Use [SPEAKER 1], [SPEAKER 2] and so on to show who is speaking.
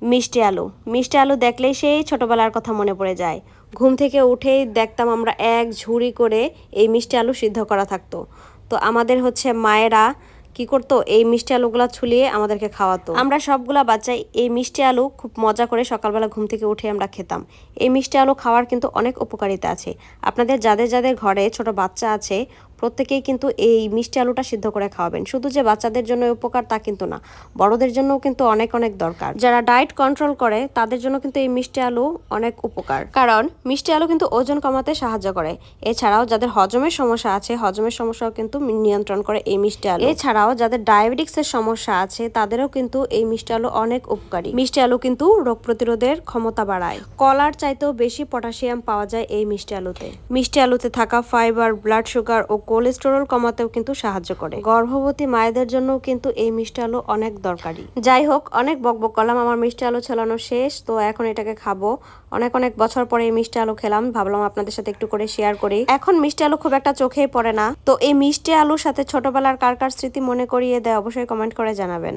[SPEAKER 1] মিষ্টি আলু দেখলেই সেই ছোটবেলার কথা মনে পড়ে যায়। ঘুম থেকে উঠেই দেখতাম আমরা এক ঝুড়ি করে এই মিষ্টি আলু সিদ্ধ করা থাকতো। তো আমাদের মায়েরা কি করতো, এই মিষ্টি আলুগুলা ছুলিয়ে আমাদেরকে খাওয়াতো। আমরা সবগুলা বাচ্চাই এই মিষ্টি আলু খুব মজা করে সকালবেলা ঘুম থেকে উঠে আমরা খেতাম। এই মিষ্টি আলু খাওয়ার কিন্তু অনেক উপকারিতা আছে। আপনাদের যাদের যাদের ঘরে ছোট বাচ্চা আছে প্রত্যেকেই কিন্তু এই মিষ্টি আলুটা সিদ্ধ করে খাওয়াবেন। শুধু যে বাচ্চাদের জন্য উপকার তা কিন্তু না, বড়দের জন্যও কিন্তু অনেক অনেক দরকার। যারা ডায়েট কন্ট্রোল করে তাদের জন্য কিন্তু এই মিষ্টি আলু অনেক উপকার, কারণ মিষ্টি আলু কিন্তু ওজন কমাতে সাহায্য করে। এছাড়াও যাদের হজমের সমস্যা আছে, হজমের সমস্যাও কিন্তু নিয়ন্ত্রণ করে এই মিষ্টি আলু। এছাড়াও যাদের ডায়াবেটিক্সের সমস্যা আছে তাদেরও কিন্তু এই মিষ্টি আলু অনেক উপকারী। মিষ্টি আলু কিন্তু রোগ প্রতিরোধের ক্ষমতা বাড়ায়। কলার চাইতেও বেশি পটাশিয়াম পাওয়া যায় এই মিষ্টি আলুতে। মিষ্টি আলুতে থাকা ফাইবার ব্লাড সুগার ও কোলেস্টেরল কমাতেও কিন্তু সাহায্য করে। গর্ভবতী মায়েদের জন্য কিন্তু এই মিষ্টি আলু অনেক দরকারি। যাই হোক, অনেক বকবক করলাম, আমার মিষ্টি আলু ছড়ানো শেষ। তো এখন এটাকে খাবো। অনেক অনেক বছর পরে এই মিষ্টি আলু খেলাম, ভাবলাম আপনাদের সাথে একটু করে শেয়ার করি। এখন মিষ্টি আলু খুব একটা চোখেই পড়ে না। তো এই মিষ্টি আলুর সাথে ছোটবেলার কার কার স্মৃতি মনে করিয়ে দেয় অবশ্যই কমেন্ট করে জানাবেন।